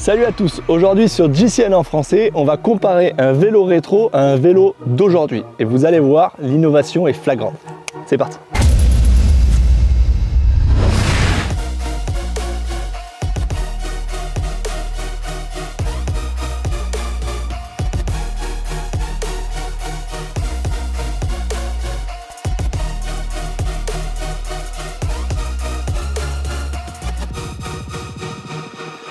Salut à tous, aujourd'hui sur JCN en français, on va comparer un vélo rétro à un vélo d'aujourd'hui. Et vous allez voir, l'innovation est flagrante. C'est parti.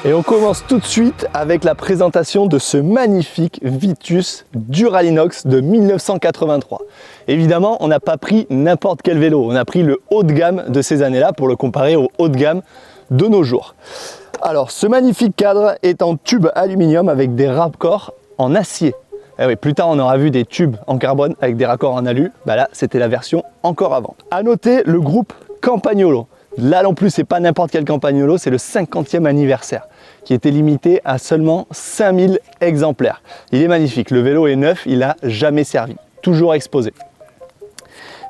Et on commence tout de suite avec la présentation de ce magnifique Vitus Duralinox de 1983. Évidemment, on n'a pas pris n'importe quel vélo, on a pris le haut de gamme de ces années-là pour le comparer au haut de gamme de nos jours. Alors, ce magnifique cadre est en tube aluminium avec des raccords en acier. Eh oui, plus tard, on aura vu des tubes en carbone avec des raccords en alu. Bah là, c'était la version encore avant. À noter le groupe Campagnolo. Là non plus, c'est pas n'importe quel Campagnolo, c'est le 50e anniversaire qui était limité à seulement 5000 exemplaires. Il est magnifique, le vélo est neuf, il n'a jamais servi, toujours exposé.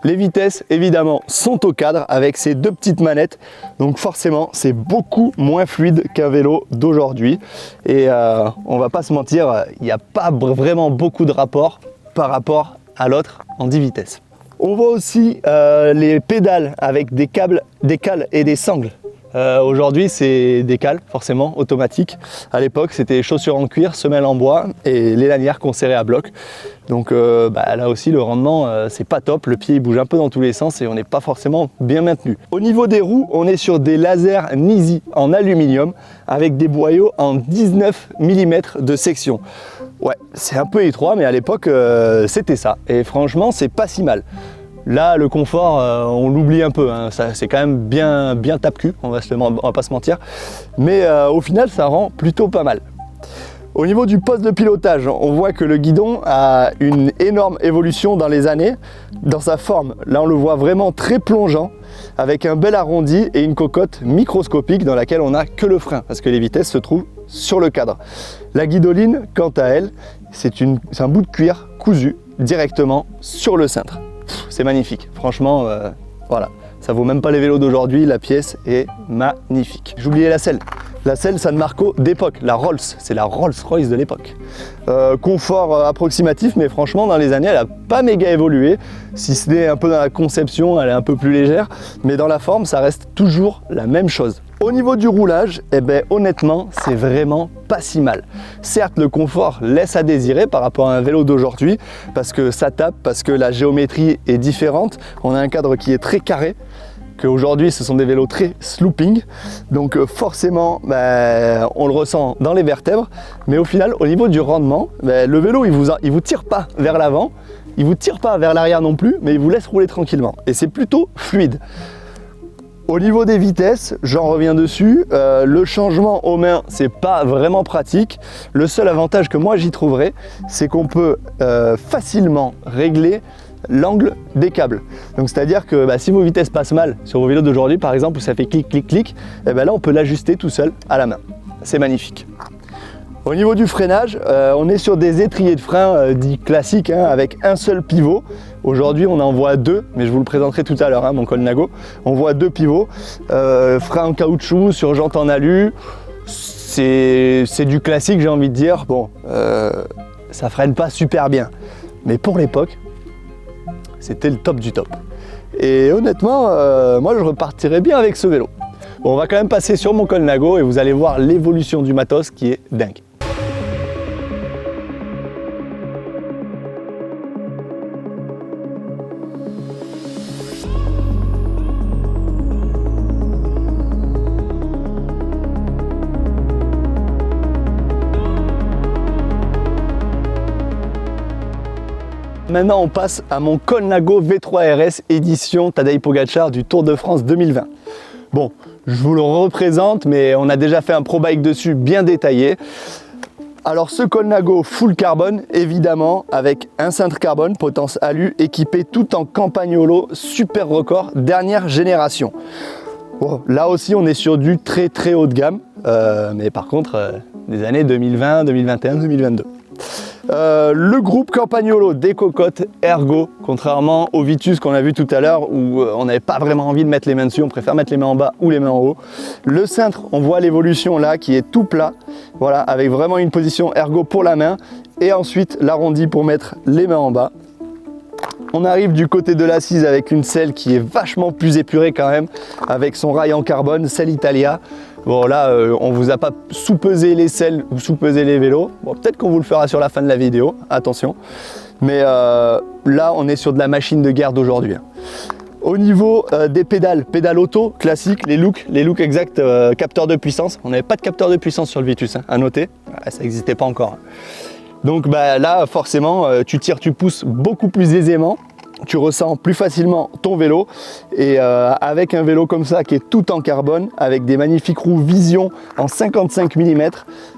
Les vitesses, évidemment, sont au cadre avec ces deux petites manettes, donc forcément, c'est beaucoup moins fluide qu'un vélo d'aujourd'hui. Et on va pas se mentir, il n'y a pas vraiment beaucoup de rapport par rapport à l'autre en 10 vitesses. On voit aussi les pédales avec des câbles, des cales et des sangles. Aujourd'hui, c'est des cales, forcément, automatiques. À l'époque, c'était chaussures en cuir, semelles en bois et les lanières qu'on serrait à bloc. Donc là aussi, le rendement, c'est pas top. Le pied il bouge un peu dans tous les sens et on n'est pas forcément bien maintenu. Au niveau des roues, on est sur des lasers Nisi en aluminium avec des boyaux en 19 mm de section. Ouais, c'est un peu étroit, mais à l'époque, c'était ça. Et franchement, c'est pas si mal. Là, le confort, on l'oublie un peu, hein. C'est quand même bien tape-cul, on va pas se mentir. Mais au final, ça rend plutôt pas mal. Au niveau du poste de pilotage, on voit que le guidon a une énorme évolution dans les années, dans sa forme. Là, on le voit vraiment très plongeant, avec un bel arrondi et une cocotte microscopique dans laquelle on n'a que le frein, parce que les vitesses se trouvent sur le cadre. La guidoline, quant à elle, c'est un bout de cuir cousu directement sur le cintre. C'est magnifique, franchement, voilà, ça vaut même pas les vélos d'aujourd'hui, la pièce est magnifique. J'oubliais la selle. La selle, c'est une marque d'époque, la Rolls, c'est la Rolls-Royce de l'époque. Confort approximatif, mais franchement, dans les années, elle n'a pas méga évolué. Si ce n'est un peu dans la conception, elle est un peu plus légère, mais dans la forme, ça reste toujours la même chose. Au niveau du roulage, eh ben, honnêtement, c'est vraiment pas si mal. Certes, le confort laisse à désirer par rapport à un vélo d'aujourd'hui, parce que ça tape, parce que la géométrie est différente. On a un cadre qui est très carré. Qu'aujourd'hui ce sont des vélos très slooping, donc forcément on le ressent dans les vertèbres, mais au final au niveau du rendement, le vélo il vous tire pas vers l'avant, il vous tire pas vers l'arrière non plus, mais il vous laisse rouler tranquillement et c'est plutôt fluide. Au niveau des vitesses, j'en reviens dessus, le changement aux mains c'est pas vraiment pratique. Le seul avantage que moi j'y trouverais, c'est qu'on peut facilement régler l'angle des câbles. Donc c'est-à-dire que si vos vitesses passent mal sur vos vélos d'aujourd'hui par exemple où ça fait clic clic clic, et là on peut l'ajuster tout seul à la main. C'est magnifique. Au niveau du freinage, on est sur des étriers de frein dits classiques avec un seul pivot. Aujourd'hui on en voit deux, mais je vous le présenterai tout à l'heure, mon Colnago. On voit deux pivots, frein en caoutchouc sur jante en alu. C'est du classique, j'ai envie de dire. Bon, ça freine pas super bien, mais pour l'époque c'était le top du top. Et honnêtement, moi je repartirais bien avec ce vélo. Bon, on va quand même passer sur mon Colnago et vous allez voir l'évolution du matos qui est dingue. Maintenant on passe à mon Colnago V3 RS édition Tadej Pogačar du Tour de France 2020. Bon, je vous le représente, mais on a déjà fait un pro bike dessus bien détaillé. Alors ce Colnago full carbone, évidemment, avec un cintre carbone, potence alu, équipé tout en Campagnolo, super record, dernière génération. Bon, là aussi on est sur du très haut de gamme, mais par contre des années 2020, 2021, 2022. Le groupe Campagnolo des cocottes ergo, contrairement au Vitus qu'on a vu tout à l'heure où on n'avait pas vraiment envie de mettre les mains dessus, on préfère mettre les mains en bas ou les mains en haut. Le cintre, on voit l'évolution là qui est tout plat, voilà, avec vraiment une position ergo pour la main et ensuite l'arrondi pour mettre les mains en bas. On arrive du côté de l'assise avec une selle qui est vachement plus épurée quand même, avec son rail en carbone, selle Italia. Bon là, on vous a pas sous-pesé les selles ou sous-pesé les vélos. Bon, peut-être qu'on vous le fera sur la fin de la vidéo, attention. Mais là, on est sur de la machine de guerre d'aujourd'hui. Au niveau des pédales auto classiques, les looks exacts, capteur de puissance. On n'avait pas de capteur de puissance sur le Vitus, hein, à noter. Ça n'existait pas encore. Donc bah, là, forcément, tu tires, tu pousses beaucoup plus aisément. Tu ressens plus facilement ton vélo et avec un vélo comme ça qui est tout en carbone, avec des magnifiques roues Vision en 55 mm,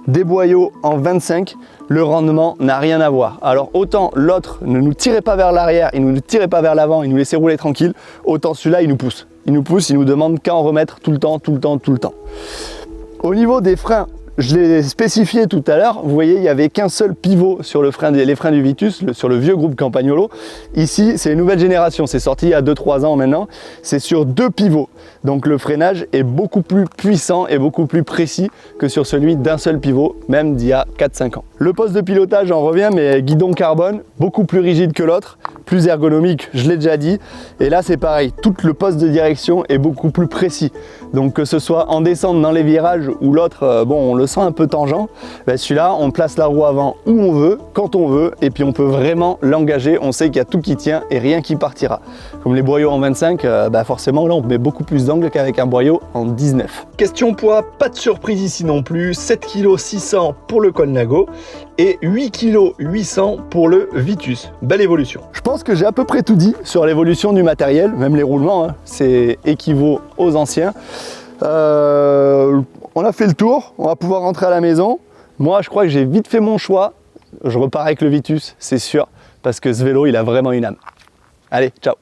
des boyaux en 25, le rendement n'a rien à voir. Alors autant l'autre ne nous tirait pas vers l'arrière, il ne nous tirait pas vers l'avant, il nous laissait rouler tranquille, autant celui-là il nous pousse. Il nous demande qu'à en remettre tout le temps. Au niveau des freins, je l'ai spécifié tout à l'heure, vous voyez, il n'y avait qu'un seul pivot sur les freins du Vitus, sur le vieux groupe Campagnolo. Ici, c'est une nouvelle génération, c'est sorti il y a 2-3 ans maintenant, c'est sur 2 pivots. Donc le freinage est beaucoup plus puissant et beaucoup plus précis que sur celui d'un seul pivot, même d'il y a 4-5 ans. Le poste de pilotage, j'en reviens, mais guidon carbone, beaucoup plus rigide que l'autre, plus ergonomique, je l'ai déjà dit. Et là, c'est pareil, tout le poste de direction est beaucoup plus précis. Donc que ce soit en descente dans les virages ou l'autre, bon, on le sent un peu tangent, ben celui-là, on place la roue avant où on veut, quand on veut, et puis on peut vraiment l'engager. On sait qu'il y a tout qui tient et rien qui partira. Comme les boyaux en 25, ben forcément, là, on met beaucoup plus d'angle qu'avec un boyau en 19. Question poids, pas de surprise ici non plus, 7,6 kg pour le Colnago et 8,8 kg pour le Vitus. Belle évolution. Je pense que j'ai à peu près tout dit sur l'évolution du matériel, même les roulements, hein, c'est équivaut aux anciens. On a fait le tour, on va pouvoir rentrer à la maison. Moi, je crois que j'ai vite fait mon choix. Je repars avec le Vitus, c'est sûr, parce que ce vélo, il a vraiment une âme. Allez, ciao!